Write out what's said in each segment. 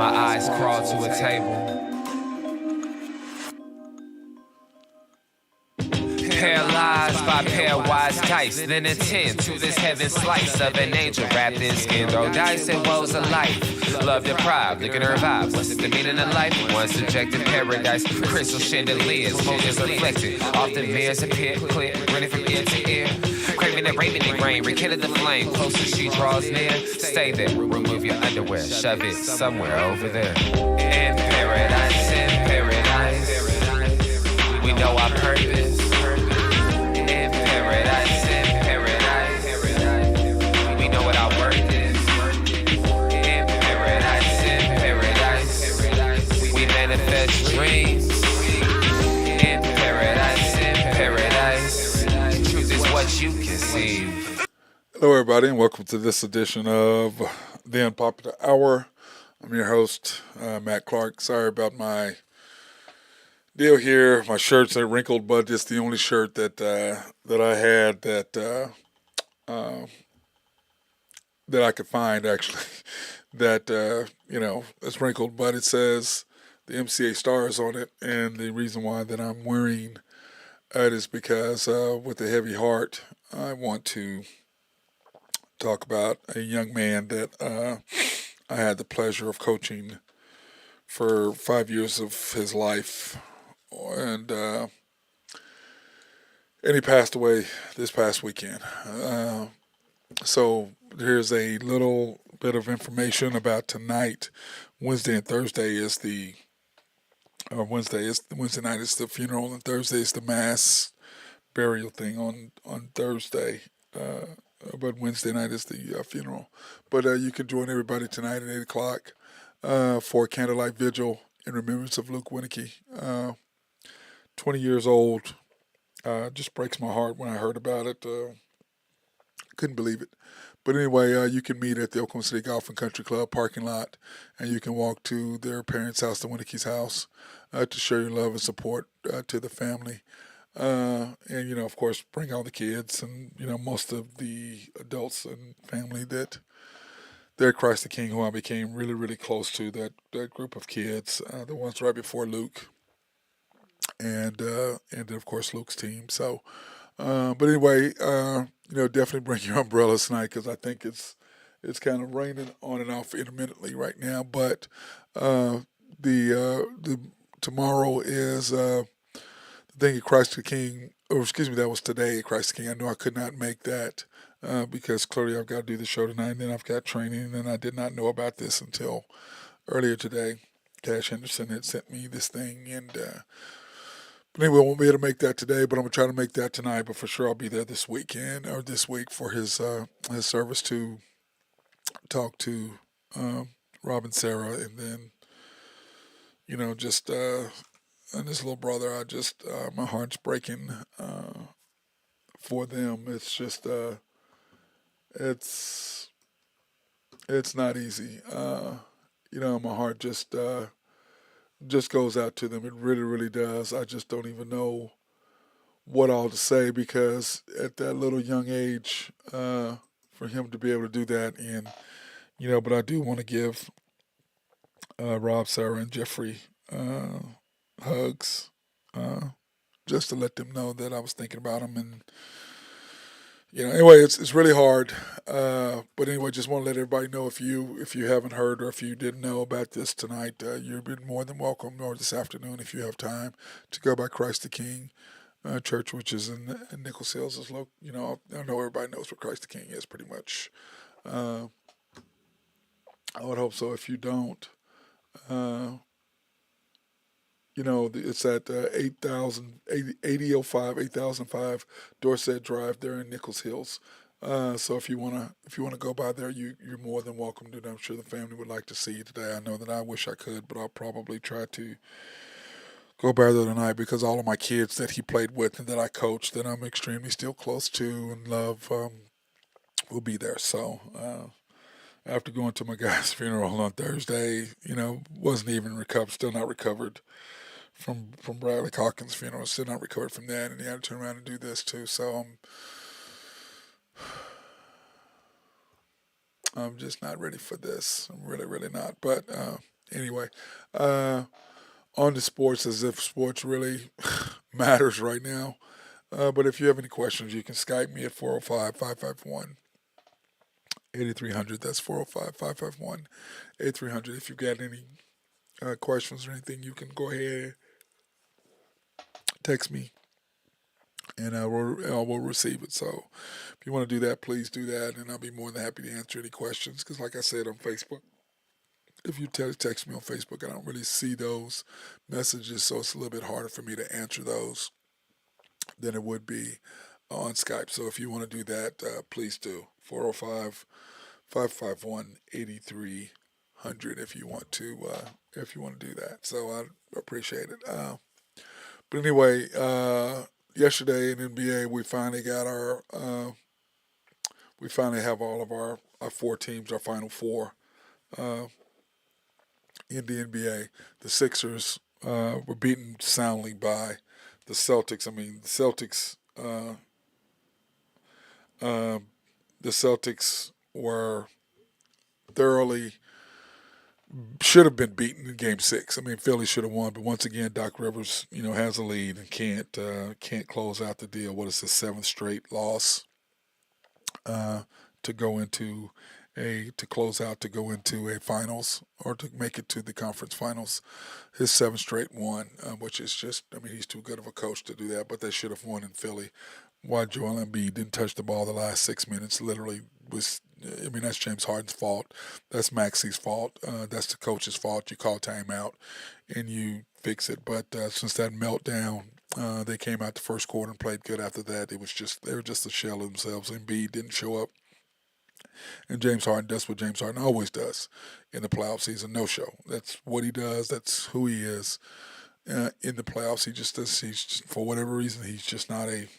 my eyes crawl to a table. Paralyzed by pairwise dice, then attend to this heaven slice of an angel wrapped in skin. Throw dice and woes of life. Love deprived, looking her vibe. What's the meaning of life? One subjective paradise. Crystal chandeliers, motives reflected. Often mirrors appear clear, running from ear to ear. Craving and raving in grain, rekindle the flame. Closer she draws near. Stay there, remove your underwear. Shove it somewhere over there. In paradise, in paradise. We know our purpose. In paradise, we know what our worth is. In paradise, we manifest dreams. In paradise, truth is what you conceive. Hello, everybody, and welcome to this edition of the Unpopular Hour. I'm your host, Matt Clark. Sorry about my deal here. My shirts are wrinkled, but it's the only shirt that I had that I could find actually that it's wrinkled, but it says the MCA stars on it, and the reason why that I'm wearing it is because with a heavy heart, I want to talk about a young man that I had the pleasure of coaching for 5 years of his life, and he passed away this past weekend. So here's a little bit of information about tonight. Wednesday and Thursday is Wednesday night is the funeral, and Thursday is the mass burial thing on Thursday. But Wednesday night is the funeral. But you can join everybody tonight at 8 o'clock for a candlelight vigil in remembrance of Luke Winnicky. 20 years old. Just breaks my heart when I heard about it. Couldn't believe it. But anyway, you can meet at the Oklahoma City Golf and Country Club parking lot, and you can walk to their parents' house, the Winnicky's house, to show your love and support to the family. And, of course, bring all the kids and, most of the adults and family that they're Christ the King, who I became really, really close to, that group of kids, the ones right before Luke, and then, of course, Luke's team. So, but anyway, definitely bring your umbrellas tonight, because I think it's kind of raining on and off intermittently right now. But the tomorrow is the thing at Christ the King, or excuse me, that was today at Christ the King. I know I could not make that because clearly I've got to do the show tonight, and then I've got training, and I did not know about this until earlier today. Cash Henderson had sent me this thing, and but anyway, I won't be able to make that today, but I'm going to try to make that tonight. But for sure, I'll be there this weekend or this week for his service to talk to Rob and Sarah, and then, just and his little brother. I just my heart's breaking for them. It's just it's not easy. My heart just goes out to them. It really, really does. I just don't even know what all to say, because at that little young age, for him to be able to do that, and but I do want to give Rob, Sarah, and Jeffrey hugs, just to let them know that I was thinking about them, and anyway, it's really hard. But anyway, just want to let everybody know, if you haven't heard, or if you didn't know about this tonight, you've been more than welcome, or this afternoon if you have time, to go by Christ the King Church, which is in Nichols Hills. I know everybody knows what Christ the King is pretty much. I would hope so. If you don't, it's at 8005 Dorset Drive there in Nichols Hills. So if you wanna go by there, you're more than welcome to. I'm sure the family would like to see you today. I know that I wish I could, but I'll probably try to go by there tonight, because all of my kids that he played with and that I coached, that I'm extremely still close to and love, will be there. So after going to my guy's funeral on Thursday, wasn't even recovered, still not recovered from Bradley Calkins' funeral, still not recovered from that, and he had to turn around and do this too. So I'm just not ready for this. I'm really, really not. But Anyway, uh, on to sports as if sports really matters right now. But if you have any questions, you can Skype me at 405-551-8300. That's 405-551-8300. If you've got any questions or anything, you can go ahead and text me and I will receive it. So if you want to do that, please do that, and I'll be more than happy to answer any questions. Because, like I said on Facebook, if you text me on Facebook, I don't really see those messages, so it's a little bit harder for me to answer those than it would be on Skype. So if you want to do that, please do. 405-551-8300 if you want to do that. So I appreciate it. But anyway, yesterday in NBA we finally have all of our four teams, our final four uh, in the NBA. The Sixers were beaten soundly by the Celtics. I mean, uh, the Celtics were thoroughly should have been beaten in Game 6. I mean, Philly should have won, but once again, Doc Rivers, has a lead and can't close out the deal. What is the seventh straight loss uh, to go into to close out to go into a finals or to make it to the conference finals? His seventh straight one, which is just, I mean, he's too good of a coach to do that. But they should have won in Philly. Why Joel Embiid didn't touch the ball the last 6 minutes literally was. I mean, that's James Harden's fault. That's Maxi's fault. That's the coach's fault. You call timeout and you fix it. But since that meltdown, they came out the first quarter and played good after that. It was just they were just a shell of themselves. Embiid didn't show up, and James Harden does what James Harden always does in the playoff season. No show. That's what he does. That's who he is in the playoffs. He just does. He's just, for whatever reason, he's just not a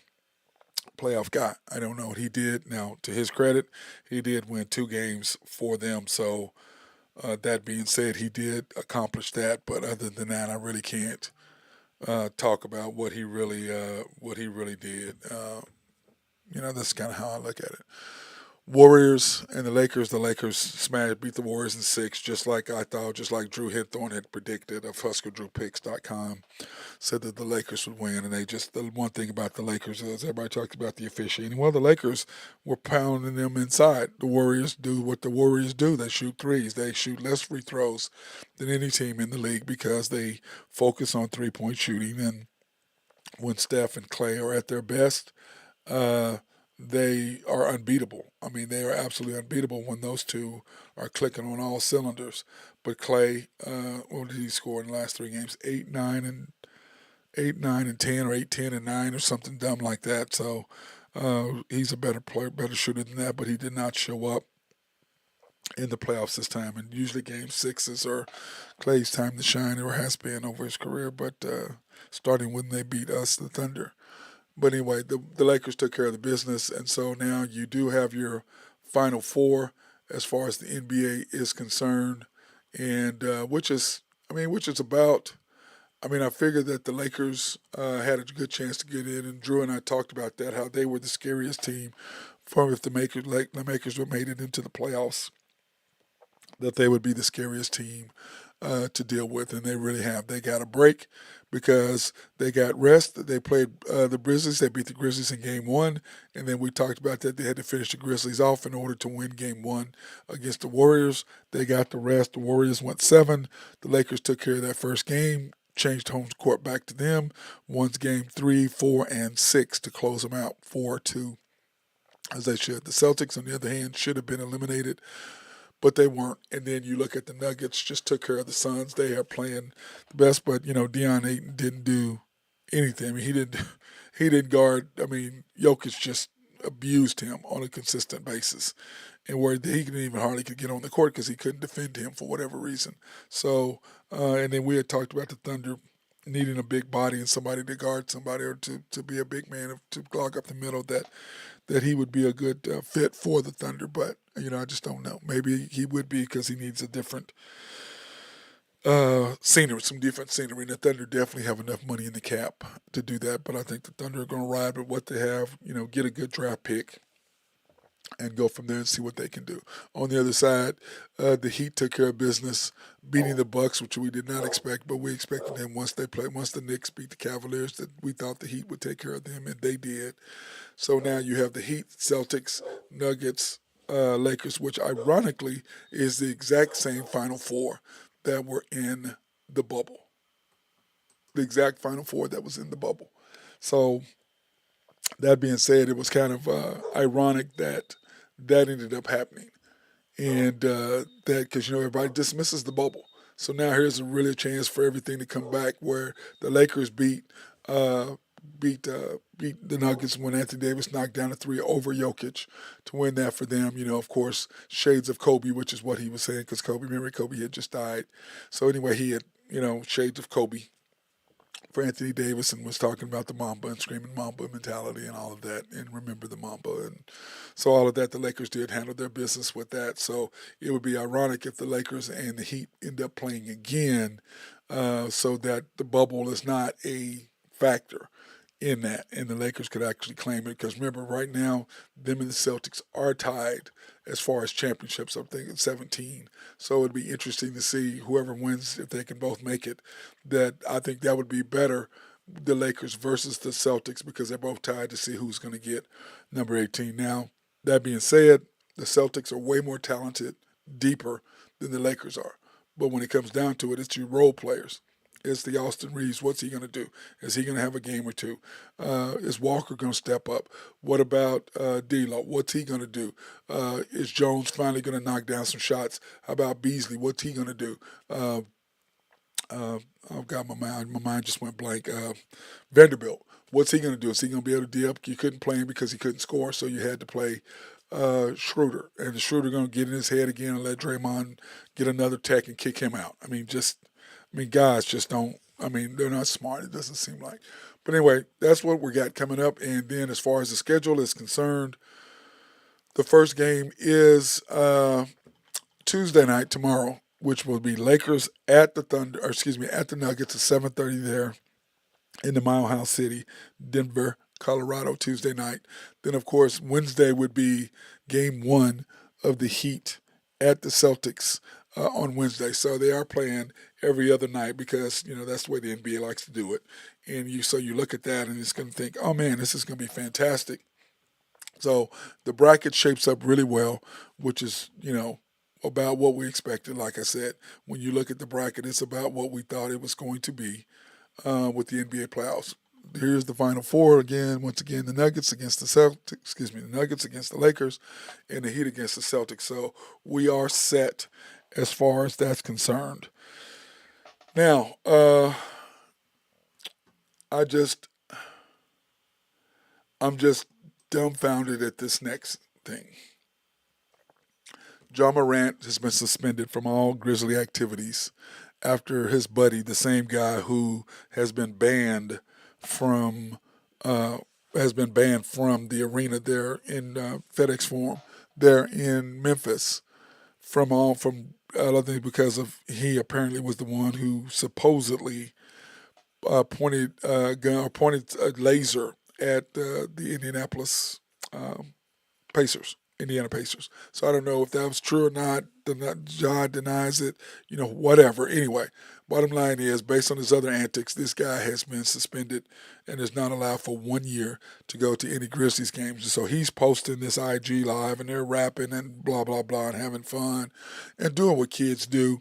playoff guy. I don't know what he did. Now, to his credit, he did win two games for them. So that being said, he did accomplish that. But other than that, I really can't talk about what he really did. That's kind of how I look at it. Warriors and the Lakers. The Lakers beat the Warriors in six, just like I thought, just like Drew Hinthorne had predicted of HuskerDrewPicks.com. Said that the Lakers would win, and the one thing about the Lakers is everybody talks about the officiating. Well, the Lakers were pounding them inside. The Warriors do what the Warriors do. They shoot threes. They shoot less free throws than any team in the league because they focus on 3-point shooting. And when Steph and Clay are at their best, uh, they are unbeatable. I mean, they are absolutely unbeatable when those two are clicking on all cylinders. But Clay, what did he score in the last three games? 8, 9, and 10, or 8, 10, and 9, or something dumb like that. So he's a better player, better shooter than that. But he did not show up in the playoffs this time. And usually game sixes are Clay's time to shine, or has been over his career. But starting when they beat us, the Thunder. But anyway, the Lakers took care of the business, and so now you do have your Final Four as far as the NBA is concerned, and which is about. I mean, I figured that the Lakers had a good chance to get in, and Drew and I talked about that, how they were the scariest team from if the Makers were made it into the playoffs, that they would be the scariest team to deal with, and they really have. They got a break because they got rest. They played the Grizzlies. They beat the Grizzlies in Game 1, and then we talked about that. They had to finish the Grizzlies off in order to win Game 1 against the Warriors. They got the rest. The Warriors went 7. The Lakers took care of that first game, changed home court back to them, won Game 3, 4, and 6 to close them out 4-2, as they should. The Celtics, on the other hand, should have been eliminated, but they weren't. And then you look at the Nuggets, just took care of the Suns. They are playing the best, but Deion Ayton didn't do anything. I mean, he didn't guard. I mean, Jokic just abused him on a consistent basis, and where he couldn't even hardly could get on the court because he couldn't defend him for whatever reason. So, and then we had talked about the Thunder needing a big body and somebody to guard somebody, or to be a big man to clog up the middle, that he would be a good fit for the Thunder. But I just don't know. Maybe he would be because he needs a different scenery, some different scenery. And the Thunder definitely have enough money in the cap to do that. But I think the Thunder are going to ride with what they have. Get a good draft pick and go from there and see what they can do. On the other side, the Heat took care of business, beating the Bucks, which we did not expect, but we expected them once they played. Once the Knicks beat the Cavaliers, that we thought the Heat would take care of them, and they did. So now you have the Heat, Celtics, Nuggets, Lakers, which ironically is the exact same Final Four that were in the bubble. The exact Final Four that was in the bubble. So that being said, it was kind of ironic that that ended up happening, and that because everybody dismisses the bubble. So now here's a really a chance for everything to come back, where the Lakers uh, beat the Nuggets when Anthony Davis knocked down a three over Jokic to win that for them. Of course, shades of Kobe, which is what he was saying, because remember Kobe had just died. So anyway, he had shades of Kobe for Anthony Davis and was talking about the Mamba and screaming Mamba mentality and all of that, and remember the Mamba. And so all of that, the Lakers did handle their business with that. So it would be ironic if the Lakers and the Heat end up playing again, so that the bubble is not a factor in that, and the Lakers could actually claim it. Because remember, right now, them and the Celtics are tied as far as championships. I'm thinking 17. So it'd be interesting to see whoever wins, if they can both make it. That I think that would be better, the Lakers versus the Celtics, because they're both tied, to see who's going to get number 18. Now, that being said, the Celtics are way more talented, deeper than the Lakers are. But when it comes down to it, it's your role players. It's the Austin Reeves. What's he going to do? Is he going to have a game or two? Is Walker going to step up? What about D'Lo? What's he going to do? Is Jones finally going to knock down some shots? How about Beasley? What's he going to do? I've got my mind. My mind just went blank. Vanderbilt. What's he going to do? Is he going to be able to D up? You couldn't play him because he couldn't score, so you had to play Schroeder. And the Schroeder going to get in his head again and let Draymond get another tech and kick him out. Guys just don't. They're not smart. It doesn't seem like. But anyway, that's what we got coming up. And then, as far as the schedule is concerned, the first game is Tuesday night tomorrow, which will be Lakers at the at the Nuggets at 7:30 there in the Mile House City, Denver, Colorado, Tuesday night. Then, of course, Wednesday would be Game 1 of the Heat at the Celtics on Wednesday. So they are playing every other night, because that's the way the NBA likes to do it. And you look at that and it's going to think, oh man, this is going to be fantastic. So the bracket shapes up really well, which is about what we expected. Like I said, when you look at the bracket, it's about what we thought it was going to be with the NBA playoffs. Here's the Final Four again. Once again, the Nuggets against the Celtics. The Nuggets against the Lakers, and the Heat against the Celtics. So we are set as far as that's concerned. Now, I'm just dumbfounded at this next thing. John Morant has been suspended from all Grizzly activities after his buddy, the same guy who has been banned from uh, the arena there in FedEx Forum there in Memphis from other things, because of he apparently was the one who supposedly pointed a gun or pointed a laser at the Indiana Pacers. So I don't know if that was true or not. John denies it, whatever. Anyway, bottom line is, based on his other antics, this guy has been suspended and is not allowed for 1 year to go to any Grizzlies games. So he's posting this IG live and they're rapping and blah, blah, blah, and having fun and doing what kids do.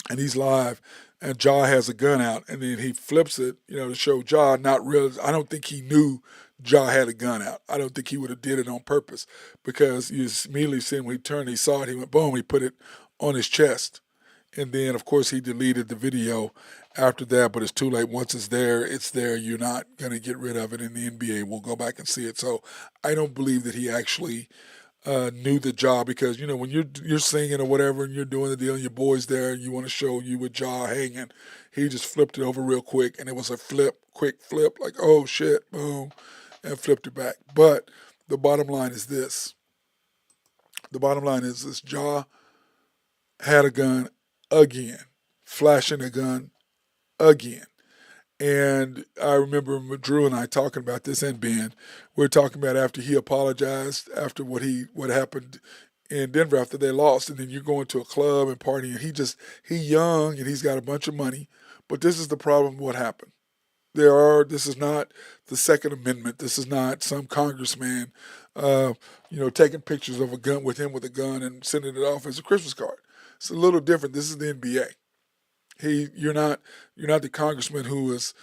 And he's live, and Ja has a gun out, and then he flips it, to show Ja, not real. I don't think he knew Ja had a gun out. I don't think he would have did it on purpose, because you immediately see when he turned, he saw it, he went boom, he put it on his chest, and then of course he deleted the video after that. But it's too late. Once it's there, it's there. You're not gonna get rid of it, and the NBA will go back and see it. So I don't believe that he actually knew the job, because when you're singing or whatever and you're doing the deal and your boy's there and you want to show you with jaw hanging, he just flipped it over real quick, and it was a quick flip, like, oh shit, boom, and flipped it back. But the bottom line is this: this jaw had a gun again, flashing a gun again, And I remember Drew and I talking about this, and Ben, we were talking about after he apologized after what happened in Denver after they lost, and then you're going to a club and partying. And he young and he's got a bunch of money, but this is the problem. What happened? This is not the Second Amendment. This is not some congressman, uh, taking pictures of a gun with him with a gun and sending it off as a Christmas card. It's a little different. This is the NBA. You're not the congressman who is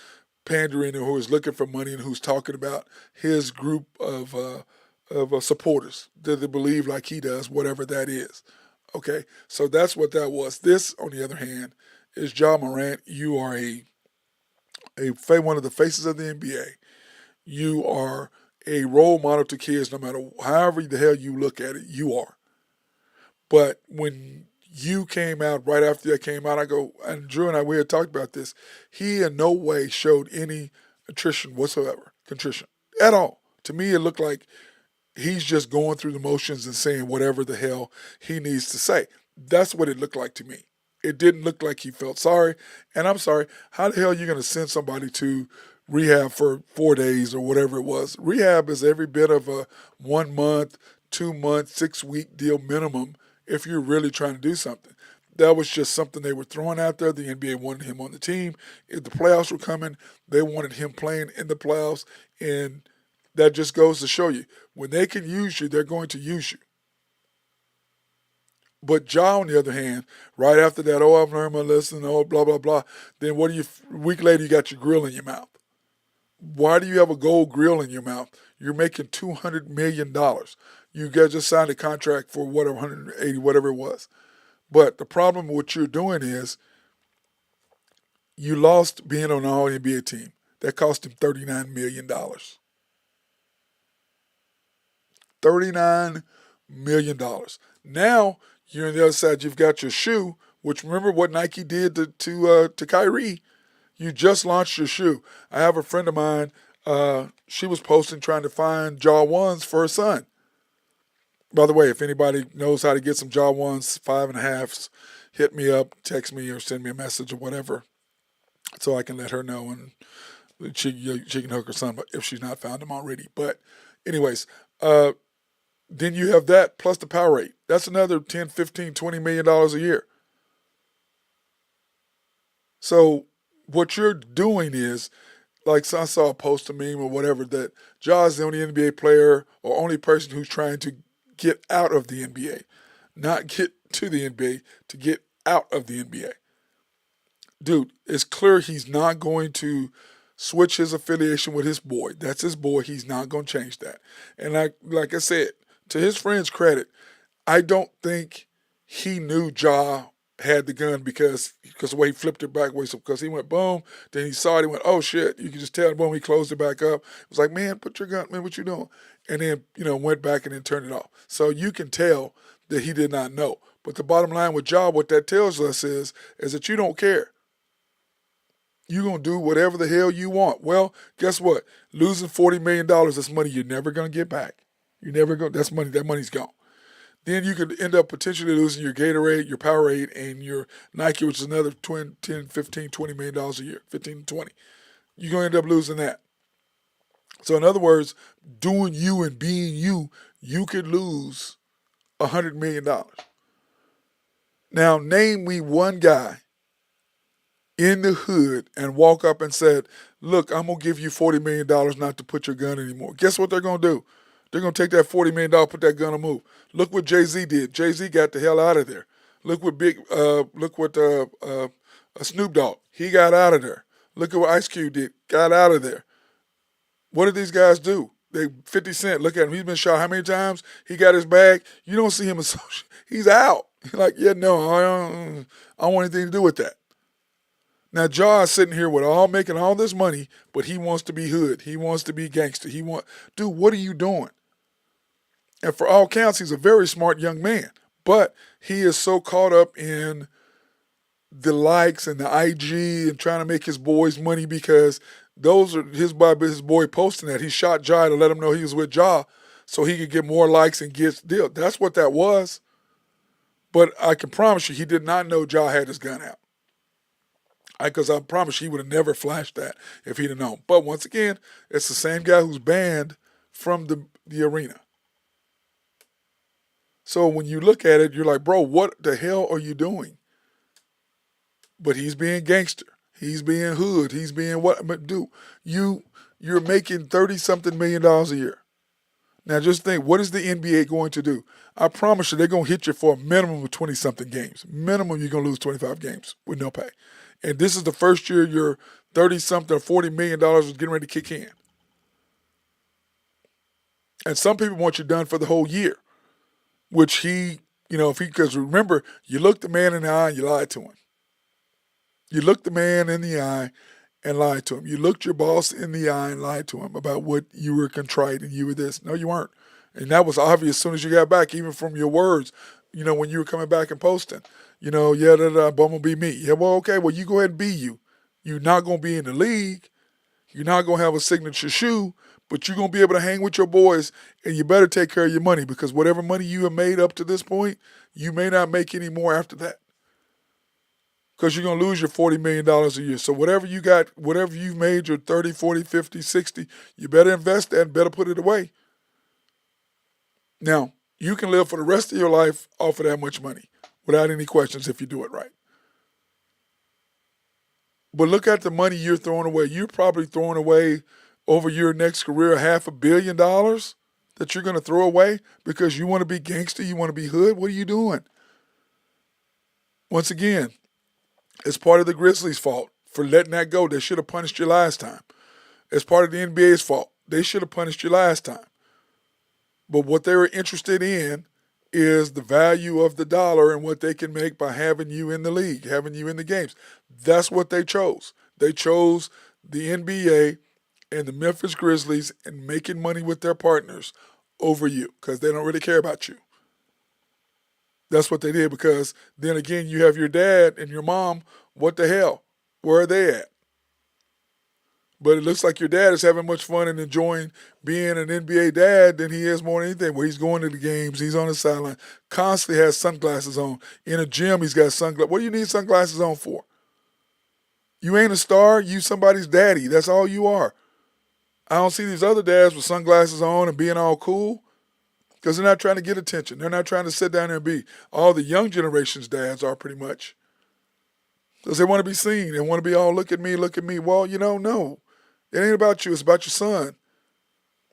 pandering or who is looking for money and who's talking about his group of supporters that they believe like he does, whatever that is. Okay, so that's what that was. This, on the other hand, is Ja Morant. You are one of the faces of the NBA. You are a role model to kids, no matter however the hell you look at it. You are. But when you came out right after that came out, I go, and Drew and I, we had talked about this. He in no way showed any contrition at all. To me, it looked like he's just going through the motions and saying whatever the hell he needs to say. That's what it looked like to me. It didn't look like he felt sorry. And I'm sorry, how the hell are you going to send somebody to rehab for 4 days or whatever it was? Rehab is every bit of a 1 month, 2 month, 6 week deal minimum if you're really trying to do something. That was just something they were throwing out there. The NBA wanted him on the team. If the playoffs were coming, they wanted him playing in the playoffs. And that just goes to show you, when they can use you, they're going to use you. But Ja, on the other hand, right after that, oh, I've learned my lesson, oh, blah, blah, blah. Then a week later, you got your grill in your mouth. Why do you have a gold grill in your mouth? You're making $200 million. You guys just signed a contract for whatever, 180, whatever it was. But the problem with what you're doing is you lost being on the All-NBA team. That cost him $39 million. $39 million. Now you're on the other side. You've got your shoe, which remember what Nike did to Kyrie. You just launched your shoe. I have a friend of mine. She was posting trying to find Jaw ones for her son. By the way, if anybody knows how to get some Jaw ones, 5.5s, hit me up, text me, or send me a message or whatever, so I can let her know and she can hook her son if she's not found them already. But anyways, then you have that plus the power rate. That's another 10, 15, $20 million a year. So what you're doing is, like I saw a post, a meme or whatever, that Ja is the only NBA player or only person who's trying to get out of the NBA. Not get to the NBA, to get out of the NBA. Dude, it's clear he's not going to switch his affiliation with his boy. That's his boy. He's not going to change that. And like I said, to his friend's credit, I don't think he knew Ja had the gun because the way he flipped it back, because he went boom, then he saw it, he went, oh shit, you could just tell, boom, he closed it back up. It was like, man, put your gun, man, what you doing? And then, went back and then turned it off. So you can tell that he did not know. But the bottom line with Ja, what that tells us is that you don't care. You're going to do whatever the hell you want. Well, guess what? Losing $40 million, that's money you're never going to get back. You're never going, that's money, that money's gone. Then you could end up potentially losing your Gatorade, your Powerade, and your Nike, which is another 10, 15, $20 million a year, 15 to 20. You're going to end up losing that. So in other words, doing you and being you could lose $100 million. Now, name me one guy in the hood and walk up and said, look, I'm going to give you $40 million not to put your gun anymore. Guess what they're going to do? They're going to take that $40 million, put that gun and move. Look what Jay-Z did. Jay-Z got the hell out of there. Look what Snoop Dogg, he got out of there. Look at what Ice Cube did, got out of there. What did these guys do? 50 Cent, look at him. He's been shot how many times? He got his bag. You don't see him associate. He's out. Like, yeah, no, I don't want anything to do with that. Now, Ja is sitting here making all this money, but he wants to be hood. He wants to be gangster. Dude, what are you doing? And for all counts, he's a very smart young man. But he is so caught up in the likes and the IG and trying to make his boys money because those are his boy posting that. He shot Ja to let him know he was with Ja so he could get more likes and get deal. That's what that was. But I can promise you, he did not know Ja had his gun out. Because I promise you, he would have never flashed that if he'd have known. But once again, it's the same guy who's banned from the arena. So when you look at it, you're like, bro, what the hell are you doing? But he's being gangster. He's being hood. He's being what? But dude, you're making 30-something million dollars a year. Now just think, what is the NBA going to do? I promise you, they're going to hit you for a minimum of 20-something games. Minimum, you're going to lose 25 games with no pay. And this is the first year your 30-something or $40 million is getting ready to kick in. And some people want you done for the whole year, which because remember, you looked the man in the eye and you lied to him. You looked the man in the eye and lied to him. You looked your boss in the eye and lied to him about what you were contrite and you were this. No, you weren't. And that was obvious as soon as you got back, even from your words, when you were coming back and posting. Bumblebee me. Yeah, well, okay, well, you go ahead and be you. You're not going to be in the league. You're not going to have a signature shoe, but you're going to be able to hang with your boys, and you better take care of your money because whatever money you have made up to this point, you may not make any more after that because you're going to lose your $40 million a year. So whatever you got, whatever you've made, your 30, 40, 50, 60, you better invest that and better put it away. Now, you can live for the rest of your life off of that much money without any questions if you do it right. But look at the money you're throwing away. You're probably throwing away over your next career $500 million that you're going to throw away because you want to be gangster, you want to be hood. What are you doing? Once again, it's part of the Grizzlies' fault for letting that go. They should have punished you last time. It's part of the NBA's fault. They should have punished you last time. But what they were interested in is the value of the dollar and what they can make by having you in the league, having you in the games. That's what they chose. They chose the NBA and the Memphis Grizzlies and making money with their partners over you because they don't really care about you. That's what they did because then again, you have your dad and your mom. What the hell? Where are they at? But it looks like your dad is having much fun and enjoying being an NBA dad than he is more than anything. Where he's going to the games, he's on the sideline, constantly has sunglasses on. In a gym, he's got sunglasses. What do you need sunglasses on for? You ain't a star. You somebody's daddy. That's all you are. I don't see these other dads with sunglasses on and being all cool because they're not trying to get attention. They're not trying to sit down there and be. All the young generation's dads are pretty much because they want to be seen. They want to be all, look at me, look at me. Well, no. It ain't about you. It's about your son.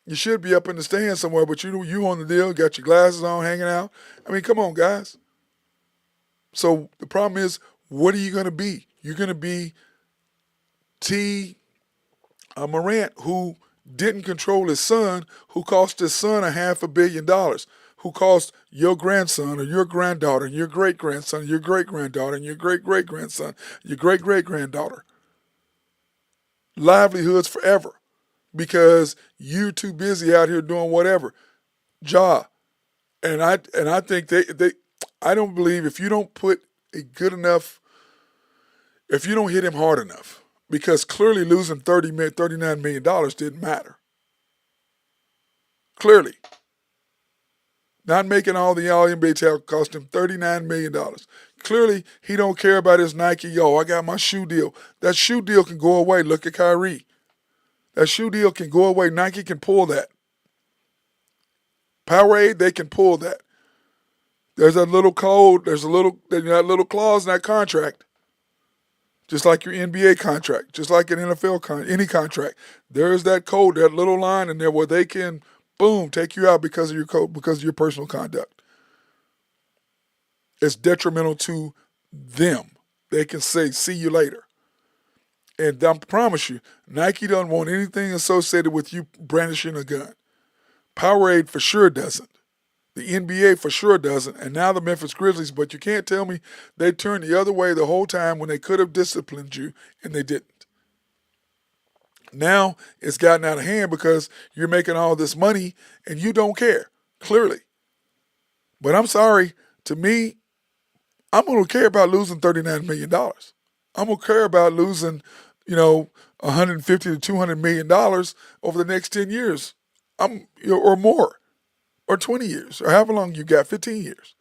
You should be up in the stand somewhere, but you on the deal, got your glasses on, hanging out. I mean, come on, guys. So the problem is, what are you going to be? You're going to be Morant, who didn't control his son, who cost his son $500 million, who cost your grandson or your granddaughter and your great-grandson, your great-granddaughter and your great-great-grandson, your great-great-granddaughter livelihoods forever because you're too busy out here doing whatever. And I think I don't believe if you don't put a good enough, if you don't hit him hard enough, because clearly losing $39 million didn't matter. Clearly. Not making all the All-NBA tackle cost him $39 million. Clearly, he don't care about his Nike. Yo, I got my shoe deal. That shoe deal can go away. Look at Kyrie. That shoe deal can go away. Nike can pull that. Powerade, they can pull that. There's a little code. There's that little clause in that contract. Just like your NBA contract, just like an NFL any contract. There's that code, that little line in there where they can, boom, take you out because of your code, because of your personal conduct. It's detrimental to them. They can say, see you later. And I promise you, Nike doesn't want anything associated with you brandishing a gun. Powerade for sure doesn't. The NBA for sure doesn't. And now the Memphis Grizzlies, but you can't tell me they turned the other way the whole time when they could have disciplined you and they didn't. Now it's gotten out of hand because you're making all this money and you don't care, clearly. But I'm sorry, to me, I'm going to care about losing $39 million. I'm going to care about losing, $150 to $200 million over the next 10 years or more, or 20 years, or however long you got, 15 years.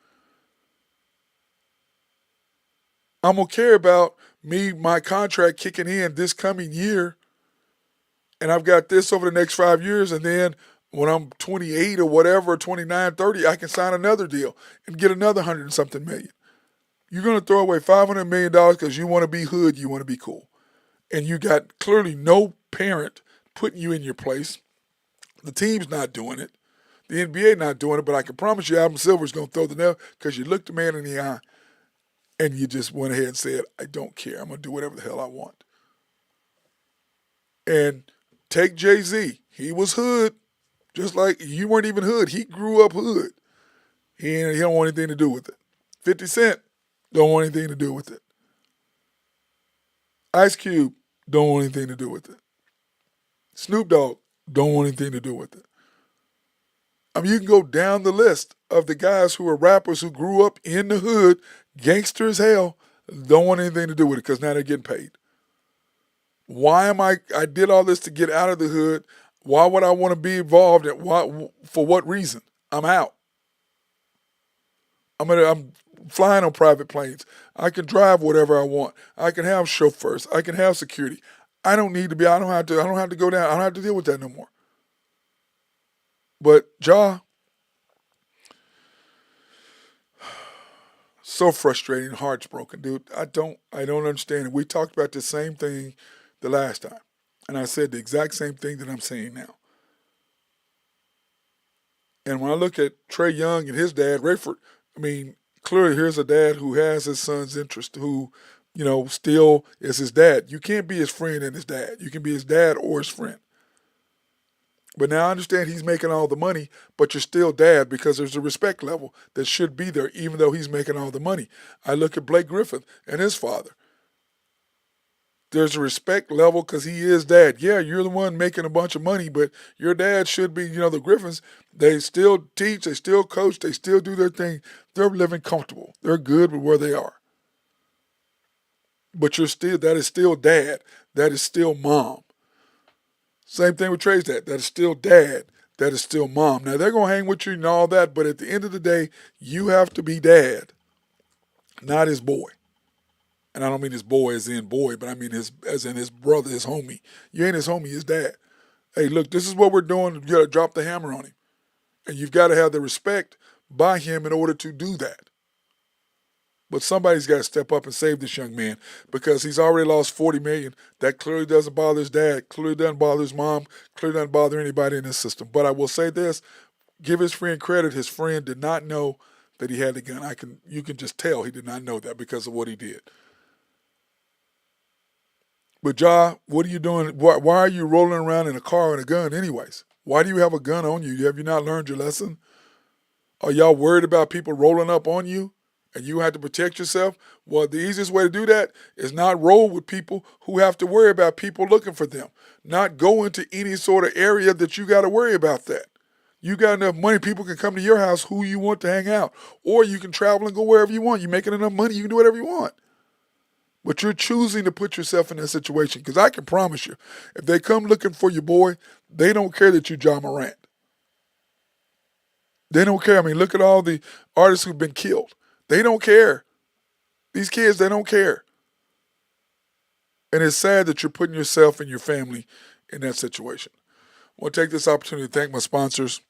I'm going to care about my contract kicking in this coming year, and I've got this over the next 5 years, and then when I'm 28 or whatever, 29, 30, I can sign another deal and get another hundred and something million. You're going to throw away $500 million because you want to be hood, you want to be cool. And you got clearly no parent putting you in your place. The team's not doing it. The NBA not doing it, but I can promise you Adam Silver's going to throw the nail because you looked the man in the eye and you just went ahead and said, I don't care. I'm going to do whatever the hell I want. And take Jay-Z. He was hood, just like you weren't even hood. He grew up hood. He don't want anything to do with it. 50 Cent don't want anything to do with it. Ice Cube don't want anything to do with it. Snoop Dogg don't want anything to do with it. I mean, you can go down the list of the guys who are rappers who grew up in the hood, gangster as hell, don't want anything to do with it because now they're getting paid. Why am I did all this to get out of the hood. Why would I want to be involved? For what reason? I'm out. I'm flying on private planes. I can drive whatever I want. I can have chauffeurs. I can have security. I don't need to be. I don't have to go down. I don't have to deal with that no more. But Ja, so frustrating, heart's broken, dude. I don't understand it. We talked about the same thing the last time, and I said the exact same thing that I'm saying now. And when I look at Trey Young and his dad, Rayford, I mean, clearly here's a dad who has his son's interest, who, still is his dad. You can't be his friend and his dad. You can be his dad or his friend. But now I understand he's making all the money, but you're still dad because there's a respect level that should be there, even though he's making all the money. I look at Blake Griffin and his father. There's a respect level because he is dad. Yeah, you're the one making a bunch of money, but your dad should be, the Griffins, they still teach, they still coach, they still do their thing. They're living comfortable. They're good with where they are. But that is still dad. That is still mom. Same thing with Trey's dad. That is still dad. That is still mom. Now, they're going to hang with you and all that, but at the end of the day, you have to be dad, not his boy. And I don't mean his boy as in boy, but I mean as in his brother, his homie. You ain't his homie, his dad. Hey, look, this is what we're doing. You got to drop the hammer on him. And you've got to have the respect by him in order to do that. But somebody's got to step up and save this young man because he's already lost $40 million. That clearly doesn't bother his dad, clearly doesn't bother his mom, clearly doesn't bother anybody in this system. But I will say this, give his friend credit. His friend did not know that he had the gun. You can just tell he did not know that because of what he did. But Ja, what are you doing? Why are you rolling around in a car with a gun anyways? Why do you have a gun on you? Have you not learned your lesson? Are y'all worried about people rolling up on you and you have to protect yourself? Well, the easiest way to do that is not roll with people who have to worry about people looking for them. Not go into any sort of area that you got to worry about that. You got enough money, people can come to your house who you want to hang out. Or you can travel and go wherever you want. You're making enough money, you can do whatever you want. But you're choosing to put yourself in that situation. Because I can promise you, if they come looking for your boy, they don't care that you Ja Morant. They don't care. I mean, look at all the artists who've been killed. They don't care. These kids, they don't care. And it's sad that you're putting yourself and your family in that situation. I want to take this opportunity to thank my sponsors,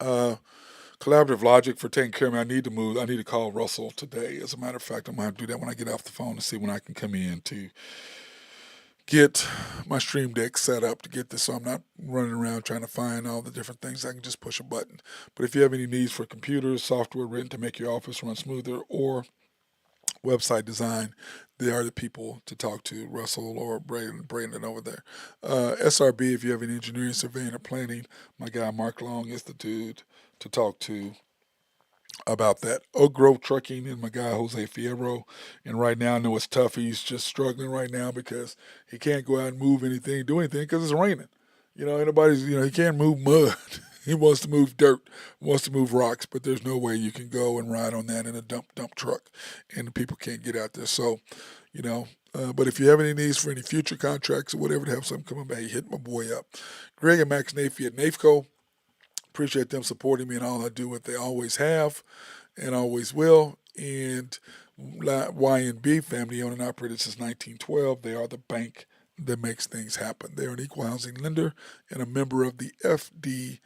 Collaborative Logic, for taking care of me. I need to move. I need to call Russell today. As a matter of fact, I'm going to have to do that when I get off the phone to see when I can come in to get my Stream Deck set up to get this so I'm not running around trying to find all the different things. I can just push a button. But if you have any needs for computers, software written to make your office run smoother, or website design, they are the people to talk to, Russell or Brandon over there. SRB, if you have any engineering, surveying, or planning, my guy Mark Long is the dude to talk to about that. Oak Grove Trucking and my guy Jose Fierro. And right now, I know it's tough. He's just struggling right now because he can't go out and move anything, do anything because it's raining. He can't move mud. He wants to move dirt, wants to move rocks, but there's no way you can go and ride on that in a dump truck, and the people can't get out there. So, but if you have any needs for any future contracts or whatever to have something come up, hey, hit my boy up. Greg and Max Nafee at NAFCO. Appreciate them supporting me in all I do, what they always have and always will. And YNB family owned and operated since 1912. They are the bank that makes things happen. They're an equal housing lender and a member of the FDIC.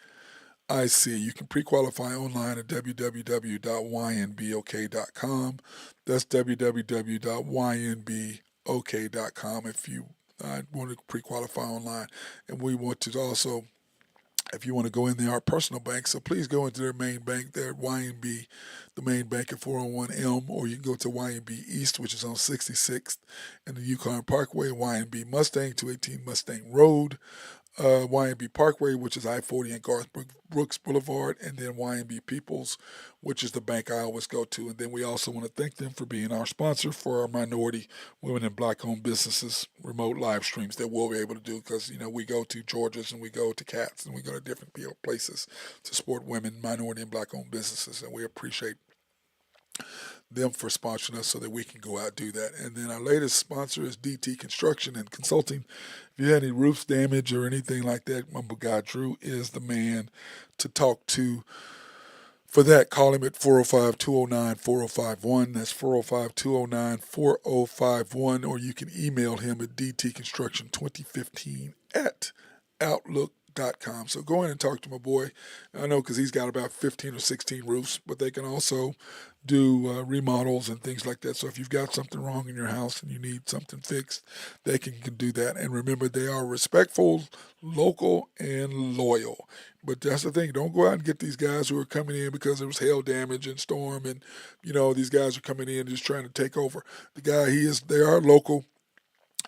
You can pre-qualify online at www.ynbok.com. That's www.ynbok.com if you want to pre-qualify online. And we want to also, if you want to go in there, our personal bank, so please go into their main bank there at YNB, the main bank at 401 Elm, or you can go to YNB East, which is on 66th and the Yukon Parkway, YNB Mustang, 218 Mustang Road, YNB Parkway, which is I-40 and Garth Brooks Boulevard, and then YNB Peoples, which is the bank I always go to. And then we also want to thank them for being our sponsor for our minority, women, and black-owned businesses remote live streams that we'll be able to do because, we go to Georgia's and we go to Cats and we go to different places to support women, minority, and black-owned businesses, and we appreciate them for sponsoring us so that we can go out and do that. And then our latest sponsor is DT Construction and Consulting. If you had any roofs damage or anything like that, my guy Drew is the man to talk to. For that, call him at 405-209-4051. That's 405-209-4051. Or you can email him at dtconstruction2015 at outlook.com. So go in and talk to my boy. I know because he's got about 15 or 16 roofs, but they can also do remodels and things like that. So if you've got something wrong in your house and you need something fixed, they can do that. And remember, they are respectful, local, and loyal. But that's the thing. Don't go out and get these guys who are coming in because there was hail damage and storm, and these guys are coming in just trying to take over. The guy, they are local.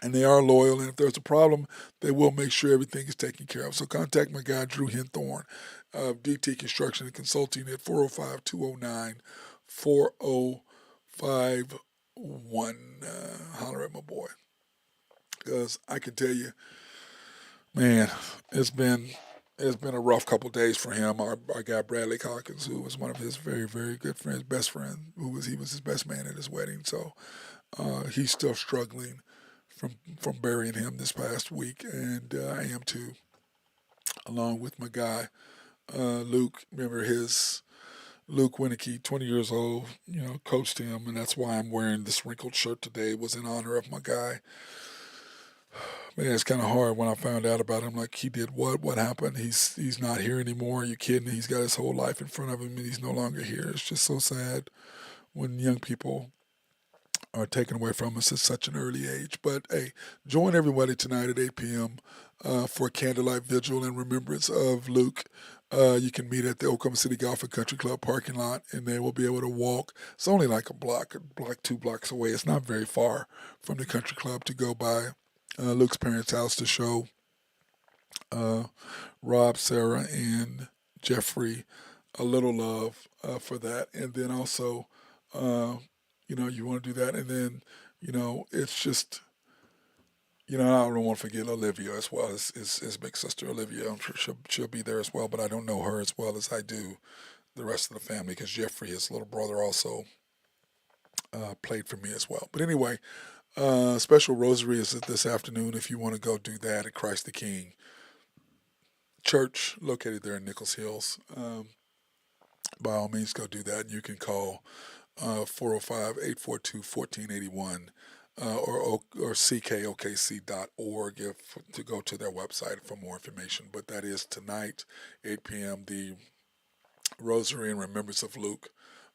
And they are loyal, and if there's a problem, they will make sure everything is taken care of. So contact my guy, Drew Henthorn of DT Construction and Consulting at 405-209-4051. Holler at my boy. Because I can tell you, man, it's been a rough couple of days for him. Our guy, Bradley Hawkins, who was one of his very, very good friends, best friend, he was his best man at his wedding. So he's still struggling from burying him this past week, and I am too, along with my guy Luke. Remember Luke Winnicky, 20 years old, coached him, and that's why I'm wearing this wrinkled shirt today. It was in honor of my guy. Man, it's kind of hard when I found out about him. Like, he did what? What happened? He's not here anymore. Are you kidding? He's got his whole life in front of him, and he's no longer here. It's just so sad when young people are taken away from us at such an early age. But hey, join everybody tonight at 8 p.m. For a candlelight vigil in remembrance of Luke. You can meet at the Oklahoma City Golf and Country Club parking lot, and they will be able to walk. It's only like a block, 2 blocks away. It's not very far from the country club to go by Luke's parents' house to show Rob, Sarah, and Jeffrey a little love for that. And then also, you want to do that. And then, it's just, I don't want to forget Olivia as well as his big sister Olivia. I'm sure she'll be there as well, but I don't know her as well as I do the rest of the family because Jeffrey, his little brother, also played for me as well. But anyway, special rosary is this afternoon if you want to go do that at Christ the King Church, located there in Nichols Hills. By all means, go do that. You can call 405-842-1481 or ckokc.org to go to their website for more information. But that is tonight, 8 p.m., the Rosary in Remembrance of Luke.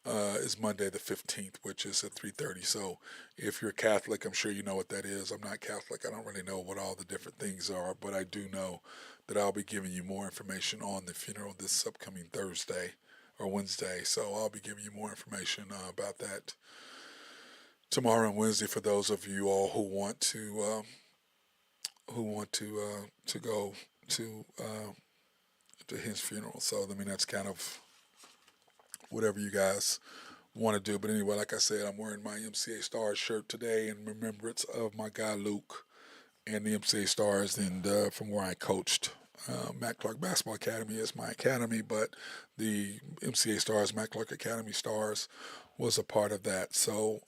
Is Monday the 15th, which is at 3:30. So if you're Catholic, I'm sure you know what that is. I'm not Catholic. I don't really know what all the different things are, but I do know that I'll be giving you more information on the funeral this upcoming Thursday or Wednesday. So I'll be giving you more information about that tomorrow and Wednesday for those of you all who want to go to his funeral. So that's kind of whatever you guys want to do. But anyway, like I said, I'm wearing my MCA Stars shirt today in remembrance of my guy Luke and the MCA Stars, and from where I coached. Matt Clark Basketball Academy is my academy, but the MCA Stars, Matt Clark Academy Stars, was a part of that. So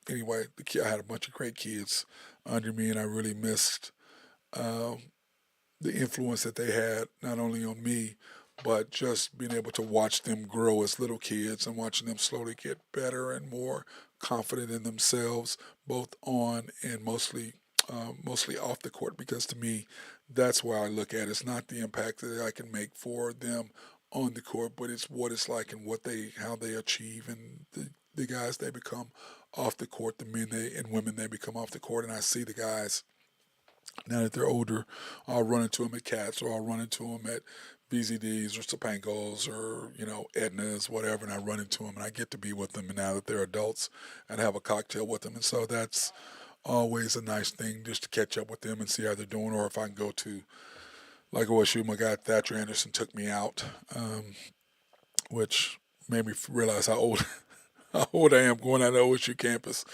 anyway, I had a bunch of great kids under me, and I really missed the influence that they had, not only on me, but just being able to watch them grow as little kids and watching them slowly get better and more confident in themselves, both on and mostly off the court. Because to me, that's where I look at it. It's not the impact that I can make for them on the court, but it's what it's like and how they achieve and the guys they become off the court, the men and women they become off the court. And I see the guys now that they're older. I'll run into them at Cats, or I'll run into them at BZDs or Topangos or Edna's, whatever, and I run into them and I get to be with them. And now that they're adults, and have a cocktail with them, and so that's always a nice thing just to catch up with them and see how they're doing. Or if I can go to, like OSU, my guy Thatcher Anderson took me out, which made me realize how old how old I am going out of OSU campus.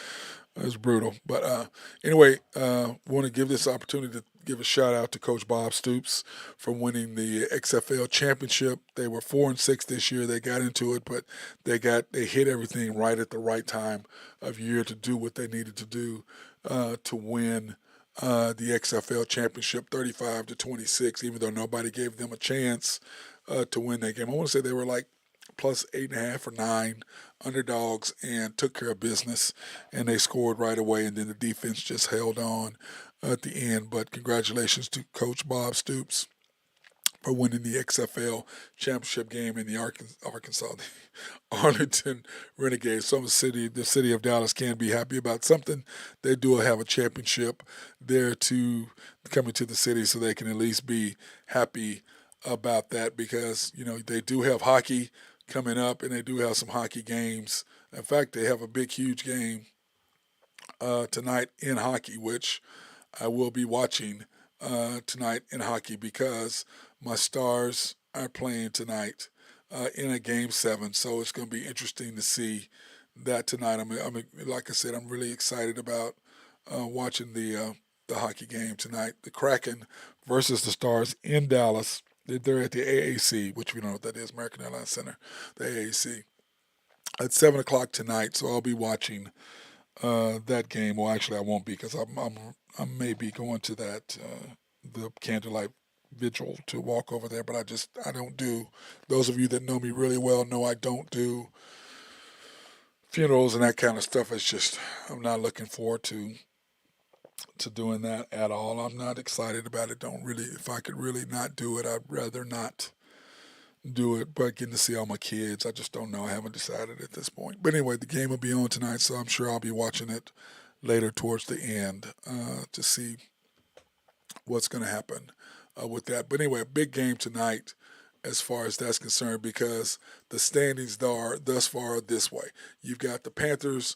It was brutal. But anyway, want to give this opportunity to give a shout out to Coach Bob Stoops for winning the XFL championship. They were 4-6 this year. They got into it, but they hit everything right at the right time of year to do what they needed to do to win the XFL championship 35-26. Even though nobody gave them a chance to win that game, I want to say they were like plus 8.5 or 9 underdogs and took care of business, and they scored right away, and then the defense just held on at the end. But congratulations to Coach Bob Stoops for winning the XFL championship game in the Arkansas Arlington Renegades. The city of Dallas can be happy about something. They do have a championship there to coming to the city, so they can at least be happy about that, because they do have hockey coming up, and they do have some hockey games. In fact, they have a big, huge game tonight in hockey, which I will be watching tonight in hockey, because my Stars are playing tonight in a Game 7. So it's going to be interesting to see that tonight. Like I said, I'm really excited about watching the hockey game tonight. The Kraken versus the Stars in Dallas. They're at the AAC, which we don't know what that is, American Airlines Center, the AAC, at 7 o'clock tonight. So I'll be watching that game. Well, actually, I won't be, because I may be going to that the candlelight vigil to walk over there. But I don't do. Those of you that know me really well know I don't do funerals and that kind of stuff. It's just I'm not looking forward to doing that at all. I'm not excited about it. Don't really. If I could really not do it, I'd rather not do it. But getting to see all my kids, I just don't know. I haven't decided at this point. But anyway, the game will be on tonight, so I'm sure I'll be watching it later towards the end to see what's going to happen with that. But anyway, a big game tonight as far as that's concerned, because the standings are thus far this way. You've got the Panthers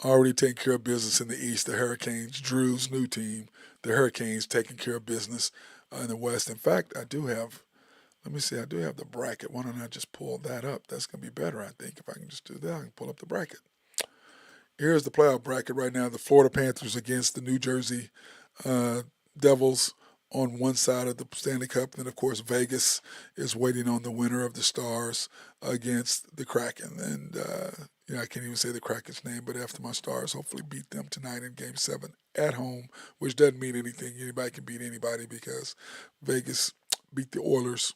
already taking care of business in the East. The Hurricanes, Drew's new team, the Hurricanes taking care of business in the West. In fact, I do have the bracket. Why don't I just pull that up? That's going to be better, I think. If I can just do that, I can pull up the bracket. Here's the playoff bracket right now. The Florida Panthers against the New Jersey Devils on one side of the Stanley Cup. And then, of course, Vegas is waiting on the winner of the Stars against the Kraken. And, I can't even say the Kraken's name, but after my Stars hopefully beat them tonight in Game 7 at home, which doesn't mean anything. Anybody can beat anybody, because Vegas beat the Oilers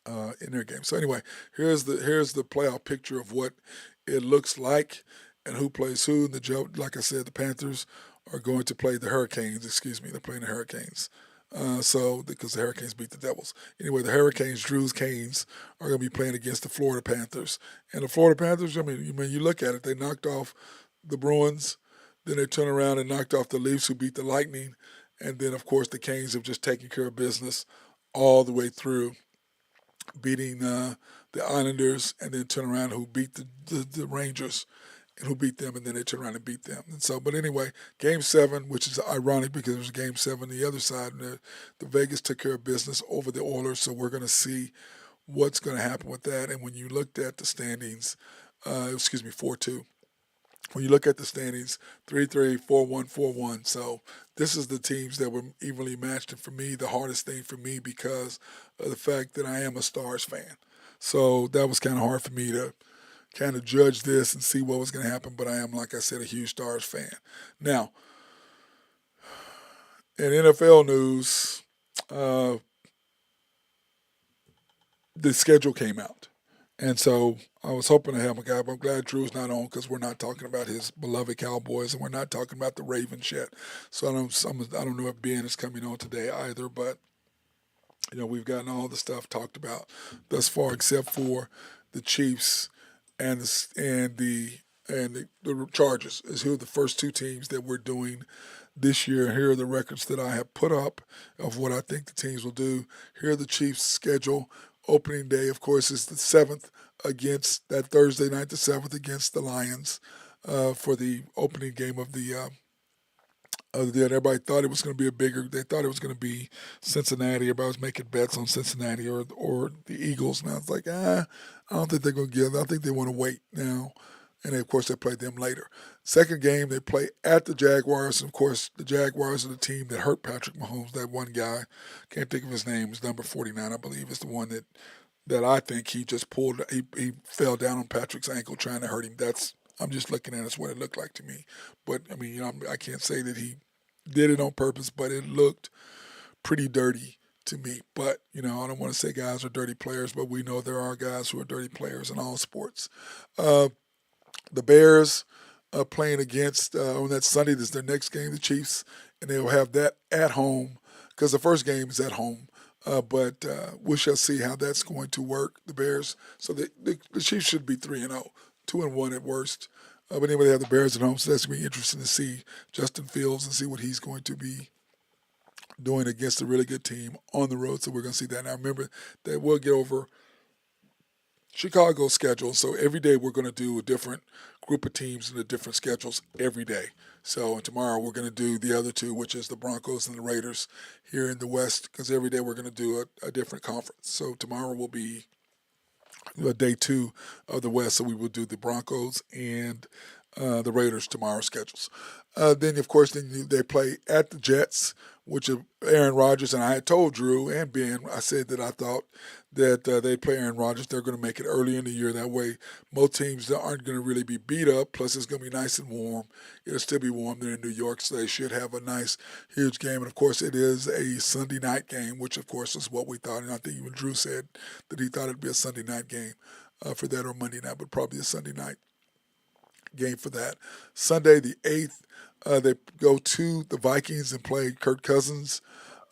in their game. So anyway, here's the playoff picture of what it looks like and who plays who. Like I said, the Panthers are going to play the Hurricanes. Excuse me, they're playing the Hurricanes. Because the Hurricanes beat the Devils. Anyway, the Hurricanes, Drew's Canes, are going to be playing against the Florida Panthers. And the Florida Panthers, you look at it, they knocked off the Bruins, then they turned around and knocked off the Leafs, who beat the Lightning, and then, of course, the Canes have just taken care of business all the way through, beating the Islanders, and then turn around, who beat the Rangers, and who beat them, and then they turn around and beat them. And so, but anyway, Game 7, which is ironic because it was Game 7 the other side, and the Vegas took care of business over the Oilers, so we're going to see what's going to happen with that. And when you looked at the standings, 4-2. When you look at the standings, 3-3, 4-1, 4-1. So this is the teams that were evenly matched. And for me, the hardest thing for me, because of the fact that I am a Stars fan. So that was kind of hard for me to kind of judge this and see what was going to happen. But I am, like I said, a huge Stars fan. Now, in NFL news, the schedule came out. And so I was hoping to have a guy, but I'm glad Drew's not on because we're not talking about his beloved Cowboys and we're not talking about the Ravens yet. So I don't know if Ben is coming on today either, but we've gotten all the stuff talked about thus far, except for the Chiefs and the Chargers is who are the first two teams that we're doing this year. Here are the records that I have put up of what I think the teams will do. Here are the Chiefs' schedule. Opening day, of course, is the 7th against that Thursday night, the 7th against the Lions for the opening game of the day. Everybody thought it was going to be they thought it was going to be Cincinnati. Everybody was making bets on Cincinnati or the Eagles. And I was like, I don't think they're going to give. I think they want to wait now. And then, of course, they play them later. Second game, they play at the Jaguars. And, of course, the Jaguars are the team that hurt Patrick Mahomes. That one guy, can't think of his name, is number 49, I believe, is the one that I think he just pulled. He fell down on Patrick's ankle trying to hurt him. I'm just looking at it as what it looked like to me. But, I mean, I can't say that he did it on purpose, but it looked pretty dirty to me. But, I don't want to say guys are dirty players, but we know there are guys who are dirty players in all sports. The Bears playing against, on that Sunday, this is their next game, the Chiefs, and they'll have that at home because the first game is at home. But we shall see how that's going to work, the Bears. So the Chiefs should be 3-0, 2-1 at worst. But anyway, they have the Bears at home, so that's going to be interesting to see Justin Fields and see what he's going to be doing against a really good team on the road. So we're going to see that. Now remember that we'll get over Chicago's schedule. So every day we're going to do a different group of teams and the different schedules every day. So tomorrow we're going to do the other two, which is the Broncos and the Raiders here in the West, because every day we're going to do a different conference. So tomorrow will be day two of the West. So we will do the Broncos and the Raiders tomorrow schedules. Then, of course, they play at the Jets, which are Aaron Rodgers. And I had told Drew and Ben, I said that I thought that they play Aaron Rodgers. They're going to make it early in the year. That way, most teams aren't going to really be beat up. Plus, it's going to be nice and warm. It'll still be warm there in New York, so they should have a nice, huge game. And, of course, it is a Sunday night game, which, of course, is what we thought. And I think even Drew said that he thought it would be a Sunday night game for that, or Monday night, but probably a Sunday night game for that. Sunday, the 8th, they go to the Vikings and play Kirk Cousins